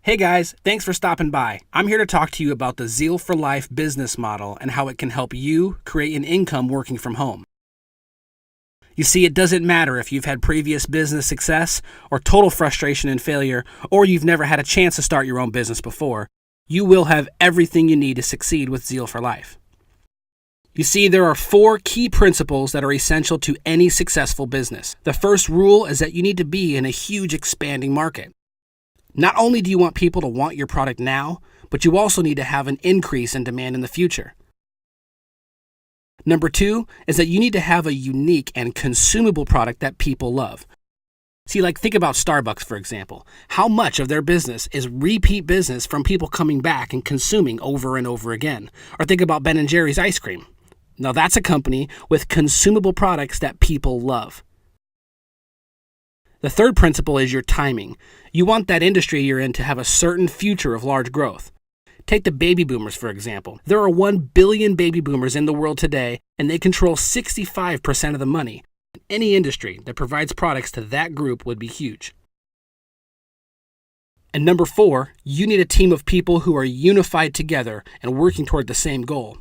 Hey guys, thanks for stopping by. I'm here to talk to you about the Zeal for Life business model and how it can help you create an income working from home. You see, it doesn't matter if you've had previous business success or total frustration and failure, or you've never had a chance to start your own business before. You will have everything you need to succeed with Zeal for Life. You see, there are 4 key principles that are essential to any successful business. The first rule is that you need to be in a huge expanding market. Not only do you want people to want your product now, but you also need to have an increase in demand in the future. Number 2 is that you need to have a unique and consumable product that people love. See, think about Starbucks, for example. How much of their business is repeat business from people coming back and consuming over and over again? Or think about Ben & Jerry's ice cream. Now that's a company with consumable products that people love. The third principle is your timing. You want that industry you're in to have a certain future of large growth. Take the baby boomers, for example. There are 1 billion baby boomers in the world today, and they control 65% of the money. Any industry that provides products to that group would be huge. And number 4, you need a team of people who are unified together and working toward the same goal.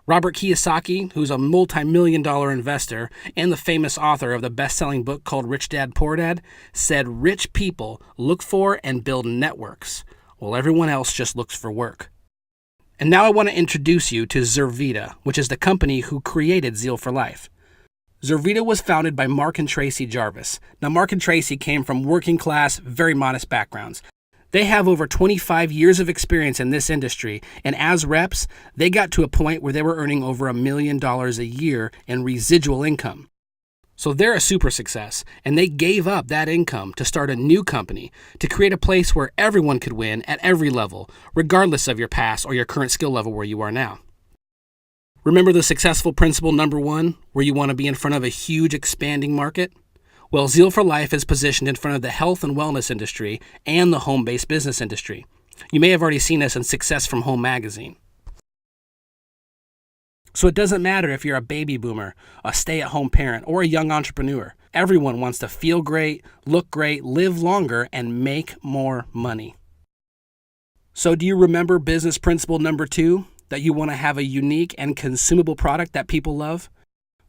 Robert Kiyosaki, who's a multi-million-dollar investor and the famous author of the best-selling book called Rich Dad, Poor Dad, said rich people look for and build networks, while everyone else just looks for work. And now I want to introduce you to Zurvita, which is the company who created Zeal for Life. Zurvita was founded by Mark and Tracy Jarvis. Now, Mark and Tracy came from working-class, very modest backgrounds. They have over 25 years of experience in this industry, and as reps, they got to a point where they were earning over $1 million a year in residual income. So they're a super success, and they gave up that income to start a new company to create a place where everyone could win at every level, regardless of your past or your current skill level where you are now. Remember the successful principle number 1, where you want to be in front of a huge expanding market? Well, Zeal for Life is positioned in front of the health and wellness industry and the home-based business industry. You may have already seen us in Success from Home magazine. So it doesn't matter if you're a baby boomer, a stay-at-home parent, or a young entrepreneur. Everyone wants to feel great, look great, live longer, and make more money. So do you remember business principle number 2, that you want to have a unique and consumable product that people love?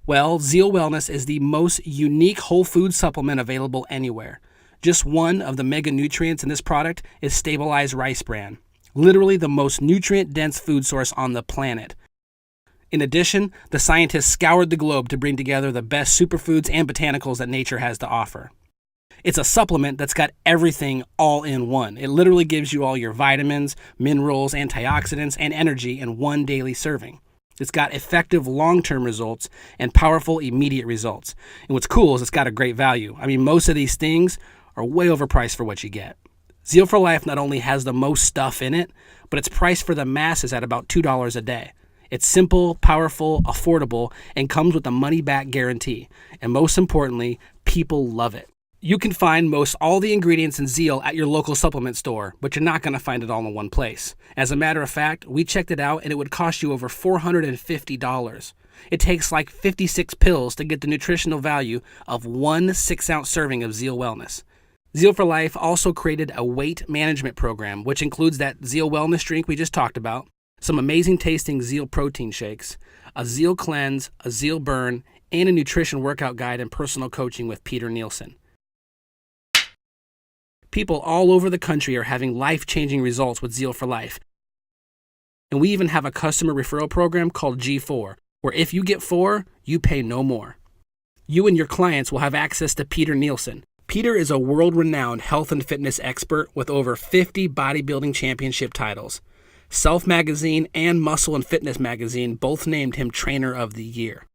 Well, Zeal Wellness is the most unique whole food supplement available anywhere. Just one of the mega nutrients in this product is stabilized rice bran, literally the most nutrient-dense food source on the planet. In addition, the scientists scoured the globe to bring together the best superfoods and botanicals that nature has to offer. It's a supplement that's got everything all in one. It literally gives you all your vitamins, minerals, antioxidants, and energy in one daily serving. It's got effective long-term results and powerful immediate results. And what's cool is it's got a great value. I mean, most of these things are way overpriced for what you get. Zeal for Life not only has the most stuff in it, but it's priced for the masses at about $2 a day. It's simple, powerful, affordable, and comes with a money-back guarantee. And most importantly, people love it. You can find most all the ingredients in Zeal at your local supplement store, but you're not going to find it all in one place. As a matter of fact, we checked it out and it would cost you over $450. It takes 56 pills to get the nutritional value of 1 6-ounce serving of Zeal Wellness. Zeal for Life also created a weight management program, which includes that Zeal Wellness drink we just talked about, some amazing tasting Zeal protein shakes, a Zeal cleanse, a Zeal burn, and a nutrition workout guide and personal coaching with Peter Nielsen. People all over the country are having life-changing results with Zeal for Life. And we even have a customer referral program called G4, where if you get 4, you pay no more. You and your clients will have access to Peter Nielsen. Peter is a world-renowned health and fitness expert with over 50 bodybuilding championship titles. Self Magazine and Muscle and Fitness Magazine both named him Trainer of the Year.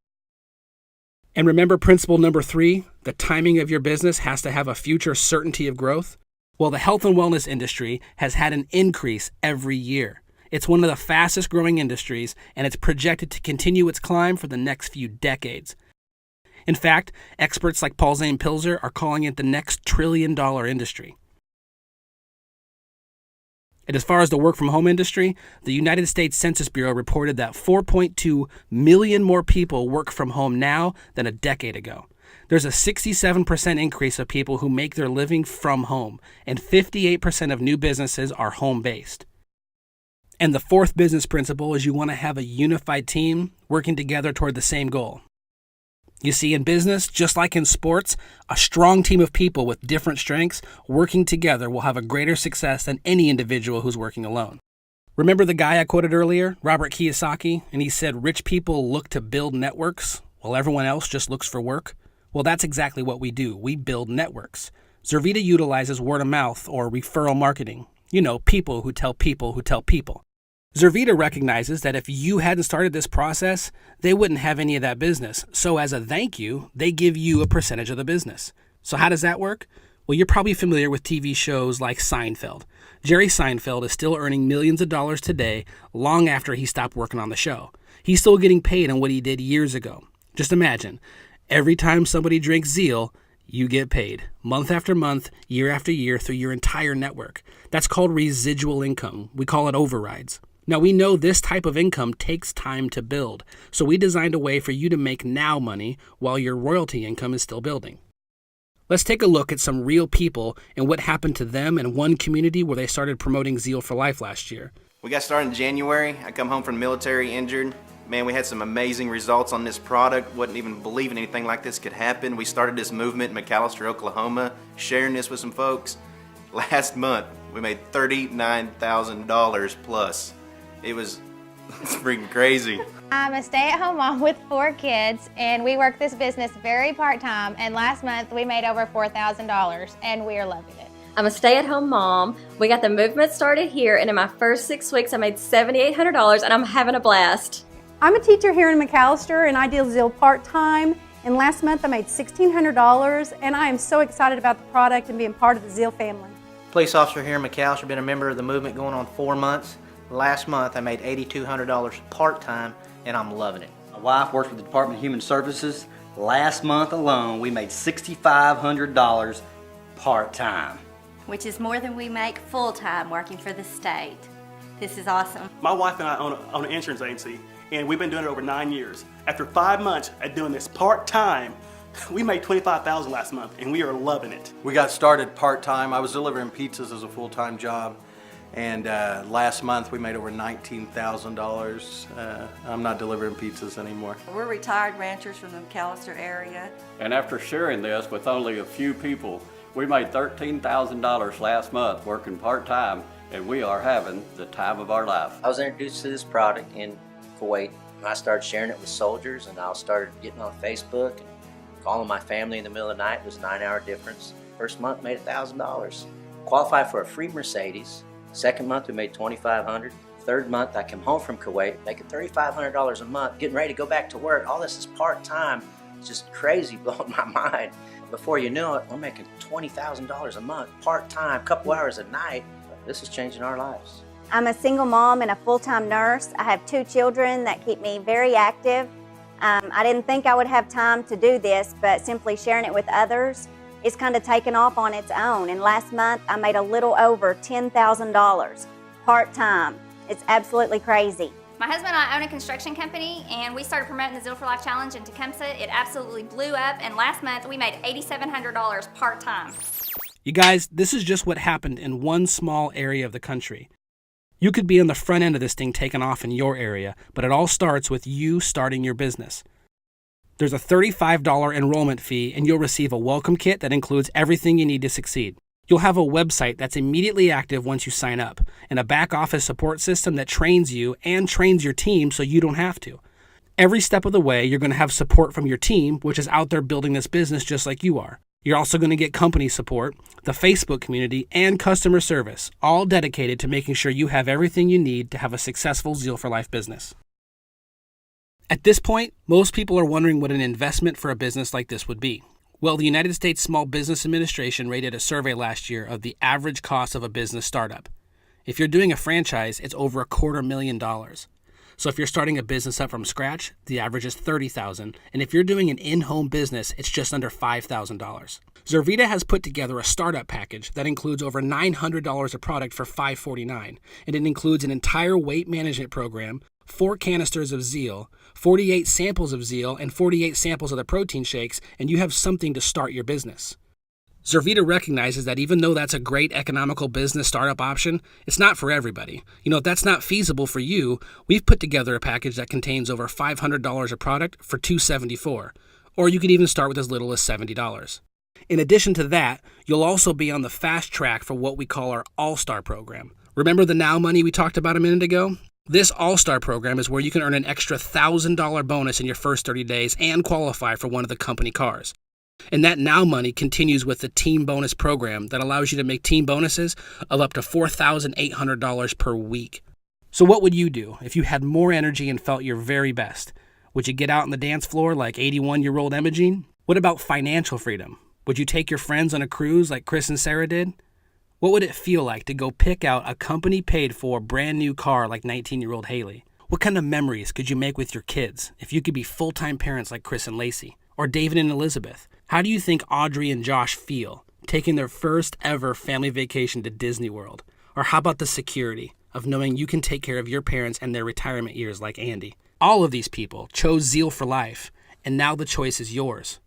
And remember principle number 3, the timing of your business has to have a future certainty of growth? Well, the health and wellness industry has had an increase every year. It's one of the fastest growing industries, and it's projected to continue its climb for the next few decades. In fact, experts like Paul Zane Pilzer are calling it the next trillion-dollar industry. And as far as the work-from-home industry, the United States Census Bureau reported that 4.2 million more people work from home now than a decade ago. There's a 67% increase of people who make their living from home, and 58% of new businesses are home-based. And the fourth business principle is you want to have a unified team working together toward the same goal. You see, in business, just like in sports, a strong team of people with different strengths working together will have a greater success than any individual who's working alone. Remember the guy I quoted earlier, Robert Kiyosaki, and he said rich people look to build networks while everyone else just looks for work? Well, that's exactly what we do. We build networks. Zurvita utilizes word of mouth or referral marketing. You know, people who tell people who tell people. Zurvita recognizes that if you hadn't started this process, they wouldn't have any of that business. So as a thank you, they give you a percentage of the business. So how does that work? Well, you're probably familiar with TV shows like Seinfeld. Jerry Seinfeld is still earning millions of dollars today, long after he stopped working on the show. He's still getting paid on what he did years ago. Just imagine, every time somebody drinks Zeal, you get paid, month after month, year after year, through your entire network. That's called residual income. We call it overrides. Now, we know this type of income takes time to build, so we designed a way for you to make now money while your royalty income is still building. Let's take a look at some real people and what happened to them in one community where they started promoting Zeal for Life last year. We got started in January. I come home from the military injured. Man, we had some amazing results on this product. Wasn't even believing anything like this could happen. We started this movement in McAlester, Oklahoma, sharing this with some folks. Last month, we made $39,000 plus. It was freaking crazy. I'm a stay-at-home mom with 4 kids, and we work this business very part-time, and last month we made over $4,000, and we are loving it. I'm a stay-at-home mom. We got the movement started here, and in my first 6 weeks I made $7,800, and I'm having a blast. I'm a teacher here in McAlester, and I deal Zeal part-time, and last month I made $1,600, and I am so excited about the product and being part of the Zeal family. Police officer here in McAlester, been a member of the movement going on 4 months. Last month I made $8,200 part-time, and I'm loving it. My wife works with the Department of Human Services. Last month alone we made $6,500 part-time. Which is more than we make full-time working for the state. This is awesome. My wife and I own an insurance agency, and we've been doing it over 9 years. After 5 months at doing this part-time, we made $25,000 last month, and we are loving it. We got started part-time. I was delivering pizzas as a full-time job, and last month we made over $19,000. I'm not delivering pizzas anymore. We're retired ranchers from the McAlester area. And after sharing this with only a few people, we made $13,000 last month working part-time, and we are having the time of our life. I was introduced to this product in Kuwait, and I started sharing it with soldiers, and I started getting on Facebook and calling my family in the middle of the night. It was a 9-hour difference. First month made $1,000. Qualified for a free Mercedes. Second month we made $2,500. Third month I came home from Kuwait making $3,500 a month, getting ready to go back to work. All this is part-time. It's just crazy, blowing my mind. Before you know it, we're making $20,000 a month, part-time, a couple hours a night. This is changing our lives. I'm a single mom and a full-time nurse. I have 2 children that keep me very active. I didn't think I would have time to do this, but simply sharing it with others, it's kind of taken off on its own. And last month, I made a little over $10,000 part-time. It's absolutely crazy. My husband and I own a construction company, and we started promoting the Zeal for Life Challenge in Tecumseh. It absolutely blew up, and last month we made $8,700 part-time. You guys, this is just what happened in one small area of the country. You could be on the front end of this thing taking off in your area, but it all starts with you starting your business. There's a $35 enrollment fee, and you'll receive a welcome kit that includes everything you need to succeed. You'll have a website that's immediately active once you sign up, and a back office support system that trains you and trains your team so you don't have to. Every step of the way, you're going to have support from your team, which is out there building this business just like you are. You're also going to get company support, the Facebook community, and customer service, all dedicated to making sure you have everything you need to have a successful Zeal for Life business. At this point, most people are wondering what an investment for a business like this would be. Well, the United States Small Business Administration rated a survey last year of the average cost of a business startup. If you're doing a franchise, it's over $250,000. So if you're starting a business up from scratch, the average is $30,000, and if you're doing an in-home business, it's just under $5,000. Zurvita has put together a startup package that includes over $900 of product for $549, and it includes an entire weight management program, 4 canisters of Zeal, 48 samples of Zeal, and 48 samples of the protein shakes, and you have something to start your business. Zurvita recognizes that even though that's a great economical business startup option, it's not for everybody. If that's not feasible for you, we've put together a package that contains over $500 of product for $274, or you could even start with as little as $70. In addition to that, you'll also be on the fast track for what we call our All-Star program. Remember the Now Money we talked about a minute ago? This All-Star program is where you can earn an extra $1,000 bonus in your first 30 days and qualify for one of the company cars. And that Now Money continues with the Team Bonus program that allows you to make team bonuses of up to $4,800 per week. So what would you do if you had more energy and felt your very best? Would you get out on the dance floor like 81-year-old Imogene? What about financial freedom? Would you take your friends on a cruise like Chris and Sarah did? What would it feel like to go pick out a company-paid-for brand new car like 19-year-old Haley? What kind of memories could you make with your kids if you could be full-time parents like Chris and Lacey? Or David and Elizabeth? How do you think Audrey and Josh feel taking their first ever family vacation to Disney World? Or how about the security of knowing you can take care of your parents and their retirement years like Andy? All of these people chose Zeal for life, and now the choice is yours.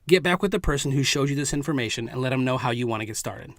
Get back with the person who showed you this information and let them know how you want to get started.